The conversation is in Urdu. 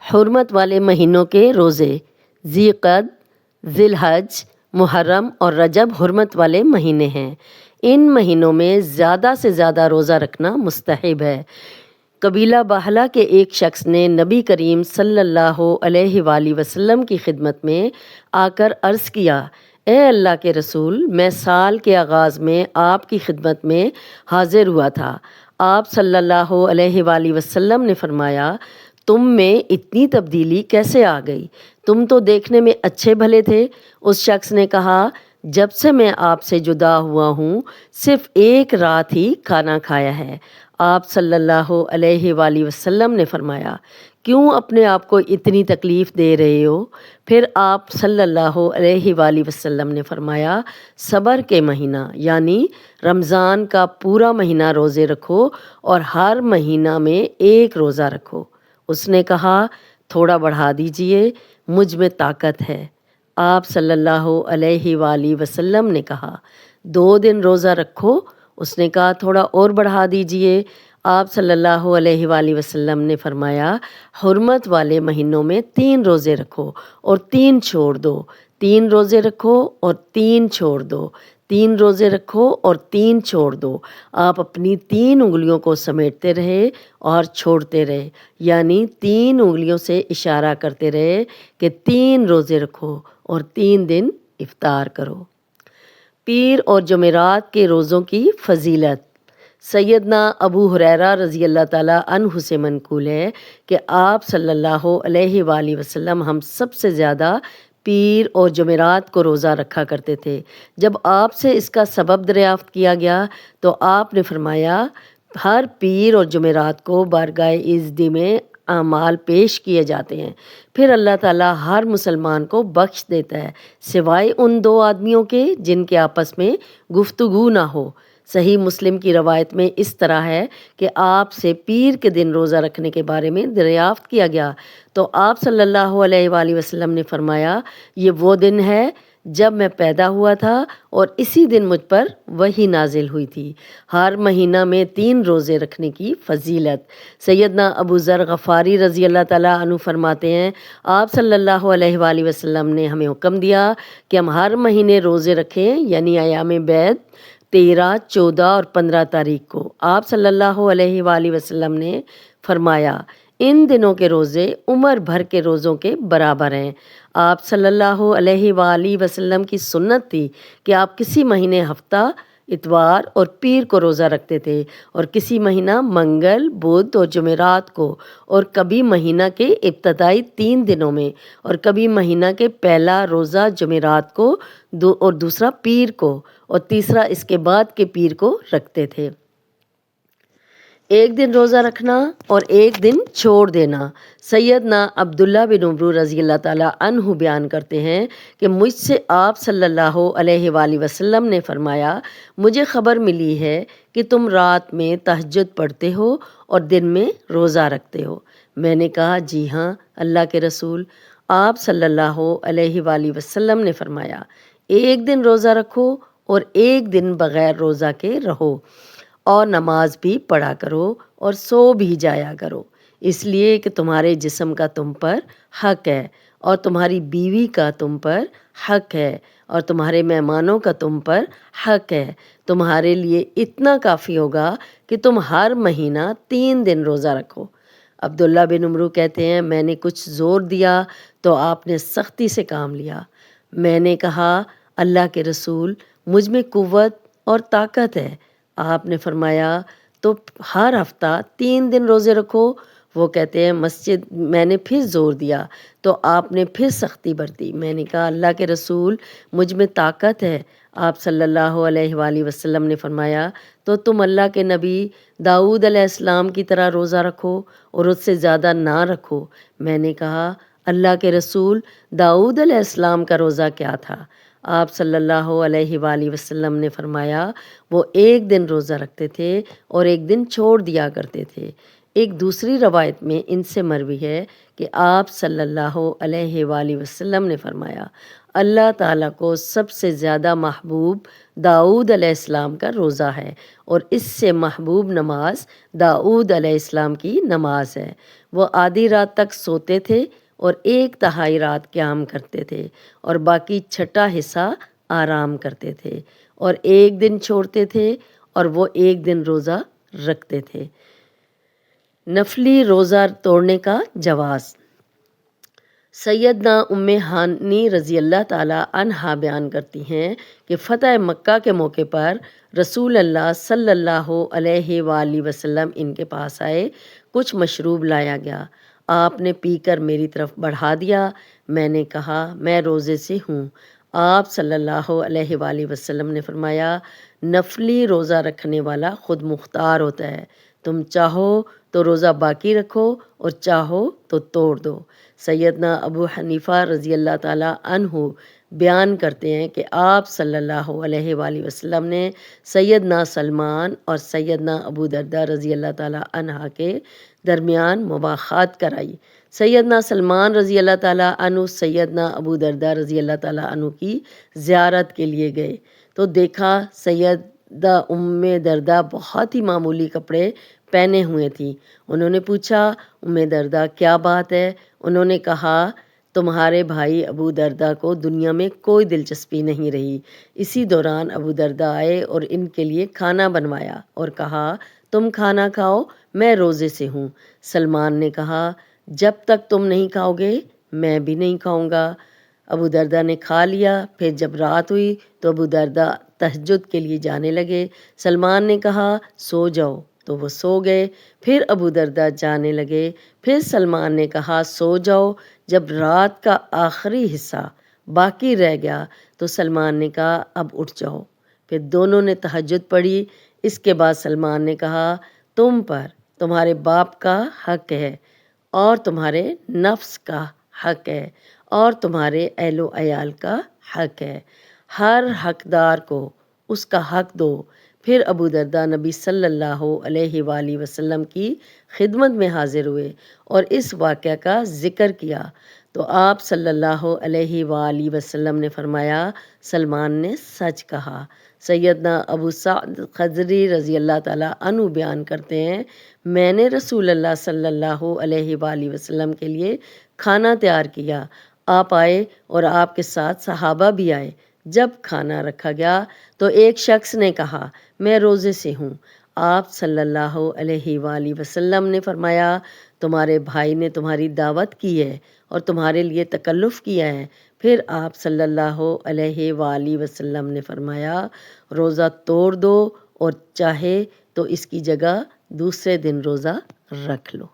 حرمت والے مہینوں کے روزے: ذی قعد، ذی الحج، محرم اور رجب حرمت والے مہینے ہیں۔ ان مہینوں میں زیادہ سے زیادہ روزہ رکھنا مستحب ہے۔ قبیلہ باہلہ کے ایک شخص نے نبی کریم صلی اللہ علیہ وآلہ وسلم کی خدمت میں آ کر عرض کیا: اے اللہ کے رسول، میں سال کے آغاز میں آپ کی خدمت میں حاضر ہوا تھا۔ آپ صلی اللہ علیہ وآلہ وسلم نے فرمایا: تم میں اتنی تبدیلی کیسے آ گئی؟ تم تو دیکھنے میں اچھے بھلے تھے۔ اس شخص نے کہا: جب سے میں آپ سے جدا ہوا ہوں صرف ایک رات ہی کھانا کھایا ہے۔ آپ صلی اللہ علیہ وآلہ وسلم نے فرمایا: کیوں اپنے آپ کو اتنی تکلیف دے رہے ہو؟ پھر آپ صلی اللہ علیہ وآلہ وسلم نے فرمایا: صبر کے مہینہ یعنی رمضان کا پورا مہینہ روزے رکھو اور ہر مہینہ میں ایک روزہ رکھو۔ اس نے کہا: تھوڑا بڑھا دیجئے، مجھ میں طاقت ہے۔ آپ صلی اللہ علیہ وآلہ وسلم نے کہا: 2 دن روزہ رکھو۔ اس نے کہا: تھوڑا اور بڑھا دیجئے۔ آپ صلی اللہ علیہ وآلہ وسلم نے فرمایا: حرمت والے مہینوں میں 3 روزے رکھو اور 3 چھوڑ دو۔ 3 روزے رکھو اور 3 چھوڑ دو۔ 3 روزے رکھو اور 3 چھوڑ دو۔ آپ اپنی 3 انگلیوں کو سمیٹتے رہے اور چھوڑتے رہے، یعنی 3 انگلیوں سے اشارہ کرتے رہے کہ 3 روزے رکھو اور 3 دن افطار کرو۔ پیر اور جمعرات کے روزوں کی فضیلت: سیدنا ابو ہریرہ رضی اللہ تعالیٰ عنہ سے منقول ہے کہ آپ صلی اللہ علیہ وآلہ وسلم ہم سب سے زیادہ پیر اور جمعرات کو روزہ رکھا کرتے تھے۔ جب آپ سے اس کا سبب دریافت کیا گیا تو آپ نے فرمایا: ہر پیر اور جمعرات کو بارگاہ عزت میں اعمال پیش کیے جاتے ہیں، پھر اللہ تعالیٰ ہر مسلمان کو بخش دیتا ہے سوائے ان 2 آدمیوں کے جن کے آپس میں گفتگو نہ ہو۔ صحیح مسلم کی روایت میں اس طرح ہے کہ آپ سے پیر کے دن روزہ رکھنے کے بارے میں دریافت کیا گیا تو آپ صلی اللہ علیہ وآلہ وسلم نے فرمایا: یہ وہ دن ہے جب میں پیدا ہوا تھا اور اسی دن مجھ پر وحی نازل ہوئی تھی۔ ہر مہینہ میں 3 روزے رکھنے کی فضیلت: سیدنا ابو ذر غفاری رضی اللہ تعالیٰ عنہ فرماتے ہیں: آپ صلی اللہ علیہ وآلہ وسلم نے ہمیں حکم دیا کہ ہم ہر مہینے روزے رکھیں، یعنی ایام بیض 13، 14 اور 15 تاریخ کو۔ آپ صلی اللہ علیہ وآلہ وسلم نے فرمایا: ان دنوں کے روزے عمر بھر کے روزوں کے برابر ہیں۔ آپ صلی اللہ علیہ وآلہ وسلم کی سنت تھی کہ آپ کسی مہینے ہفتہ، اتوار اور پیر کو روزہ رکھتے تھے اور کسی مہینہ منگل، بدھ اور جمعرات کو، اور کبھی مہینہ کے ابتدائی 3 دنوں میں، اور کبھی مہینہ کے پہلا روزہ جمعرات کو اور دوسرا پیر کو اور تیسرا اس کے بعد کے پیر کو رکھتے تھے۔ ایک دن روزہ رکھنا اور ایک دن چھوڑ دینا: سیدنا عبداللہ بن عمرو رضی اللہ تعالیٰ عنہ بیان کرتے ہیں کہ مجھ سے آپ صلی اللہ علیہ وآلہ وسلم نے فرمایا: مجھے خبر ملی ہے کہ تم رات میں تہجد پڑھتے ہو اور دن میں روزہ رکھتے ہو۔ میں نے کہا: جی ہاں اللہ کے رسول۔ آپ صلی اللہ علیہ وآلہ وسلم نے فرمایا: ایک دن روزہ رکھو اور ایک دن بغیر روزہ کے رہو، اور نماز بھی پڑھا کرو اور سو بھی جایا کرو، اس لیے کہ تمہارے جسم کا تم پر حق ہے اور تمہاری بیوی کا تم پر حق ہے اور تمہارے مہمانوں کا تم پر حق ہے۔ تمہارے لیے اتنا کافی ہوگا کہ تم ہر مہینہ 3 دن روزہ رکھو۔ عبداللہ بن عمرو کہتے ہیں: میں نے کچھ زور دیا تو آپ نے سختی سے کام لیا۔ میں نے کہا: اللہ کے رسول، مجھ میں قوت اور طاقت ہے۔ آپ نے فرمایا: تو ہر ہفتہ 3 دن روزے رکھو۔ وہ کہتے ہیں: میں نے پھر زور دیا تو آپ نے پھر سختی برتی۔ میں نے کہا: اللہ کے رسول، مجھ میں طاقت ہے۔ آپ صلی اللہ علیہ وآلہ وسلم نے فرمایا: تو تم اللہ کے نبی داؤد علیہ السلام کی طرح روزہ رکھو اور اس سے زیادہ نہ رکھو۔ میں نے کہا: اللہ کے رسول، داؤد علیہ السلام کا روزہ کیا تھا؟ آپ صلی اللہ علیہ وآلہ وسلم نے فرمایا: وہ ایک دن روزہ رکھتے تھے اور ایک دن چھوڑ دیا کرتے تھے۔ ایک دوسری روایت میں ان سے مروی ہے کہ آپ صلی اللہ علیہ وآلہ وسلم نے فرمایا: اللہ تعالیٰ کو سب سے زیادہ محبوب داؤد علیہ السلام کا روزہ ہے اور اس سے محبوب نماز داؤد علیہ السلام کی نماز ہے۔ وہ آدھی رات تک سوتے تھے اور 1/3 رات قیام کرتے تھے اور باقی 6واں حصہ آرام کرتے تھے اور 1 دن چھوڑتے تھے اور وہ 1 دن روزہ رکھتے تھے۔ نفلی روزہ توڑنے کا جواز۔ سیدنا ام ہانی رضی اللہ تعالیٰ عنہا بیان کرتی ہیں کہ فتح مکہ کے موقع پر رسول اللہ صلی اللہ علیہ وآلہ وسلم ان کے پاس آئے۔ کچھ مشروب لایا گیا، آپ نے پی کر میری طرف بڑھا دیا۔ میں نے کہا میں روزے سے ہوں۔ آپ صلی اللہ علیہ وآلہ وسلم نے فرمایا نفلی روزہ رکھنے والا خود مختار ہوتا ہے، تم چاہو تو روزہ باقی رکھو اور چاہو تو توڑ دو۔ سیدنا ابو حنیفہ رضی اللہ تعالیٰ عنہ بیان کرتے ہیں کہ آپ صلی اللہ علیہ وآلہ وسلم نے سیدنا سلمان اور سیدنا ابو درداء رضی اللہ تعالیٰ عنہ کے درمیان مباحثات کرائی۔ سیدنا سلمان رضی اللہ تعالیٰ عنہ سیدنا ابو درداء رضی اللہ تعالیٰ عنہ کی زیارت کے لیے گئے تو دیکھا سیدہ ام درداء بہت ہی معمولی کپڑے پہنے ہوئے تھیں۔ انہوں نے پوچھا ام درداء کیا بات ہے؟ انہوں نے کہا تمہارے بھائی ابو درداء کو دنیا میں کوئی دلچسپی نہیں رہی۔ اسی دوران ابو درداء آئے اور ان کے لیے کھانا بنوایا اور کہا تم کھانا کھاؤ، میں روزے سے ہوں۔ سلمان نے کہا جب تک تم نہیں کھاؤ گے میں بھی نہیں کھاؤں گا۔ ابو درداء نے کھا لیا۔ پھر جب رات ہوئی تو ابو درداء تہجد کے لیے جانے لگے۔ سلمان نے کہا سو جاؤ تو وہ سو گئے۔ پھر ابو درداء جانے لگے۔ پھر سلمان نے کہا سو جاؤ۔ جب رات کا آخری حصہ باقی رہ گیا تو سلمان نے کہا اب اٹھ جاؤ۔ پھر دونوں نے تہجد پڑھی۔ اس کے بعد سلمان نے کہا تم پر تمہارے باپ کا حق ہے اور تمہارے نفس کا حق ہے اور تمہارے اہل و عیال کا حق ہے، ہر حقدار کو اس کا حق دو۔ پھر ابو درداء نبی صلی اللہ علیہ وآلہ وسلم کی خدمت میں حاضر ہوئے اور اس واقعہ کا ذکر کیا تو آپ صلی اللہ علیہ وآلہ وسلم نے فرمایا سلمان نے سچ کہا۔ سیدنا ابو سعد خدری رضی اللہ تعالیٰ عنہ بیان کرتے ہیں میں نے رسول اللہ صلی اللہ علیہ وآلہ وسلم کے لیے کھانا تیار کیا، آپ آئے اور آپ کے ساتھ صحابہ بھی آئے۔ جب کھانا رکھا گیا تو ایک شخص نے کہا میں روزے سے ہوں۔ آپ صلی اللہ علیہ وآلہ وسلم نے فرمایا تمہارے بھائی نے تمہاری دعوت کی ہے اور تمہارے لیے تکلف کیا ہے۔ پھر آپ صلی اللہ علیہ وآلہ وسلم نے فرمایا روزہ توڑ دو اور چاہے تو اس کی جگہ دوسرے دن روزہ رکھ لو۔